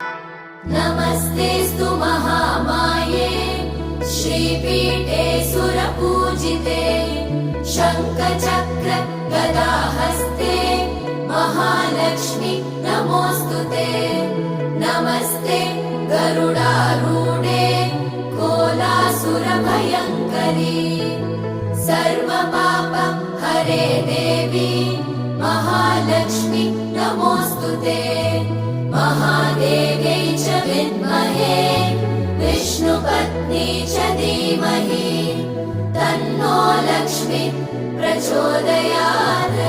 नमस्तेऽस्तु महामाये श्रीपीठे सुरपूजिते शङ्खचक्र गदाहस्ते महालक्ष्मी नमोऽस्तुते। नमस्ते गरुडारूढे कोलासुरभयङ्करी सर्वपाप हरे देवी महालक्ष्मी नमोऽस्तुते। महादेव्यै च विद्महे विष्णुपत्नी च धीमहि तन्नो लक्ष्मी प्रचोदयात्।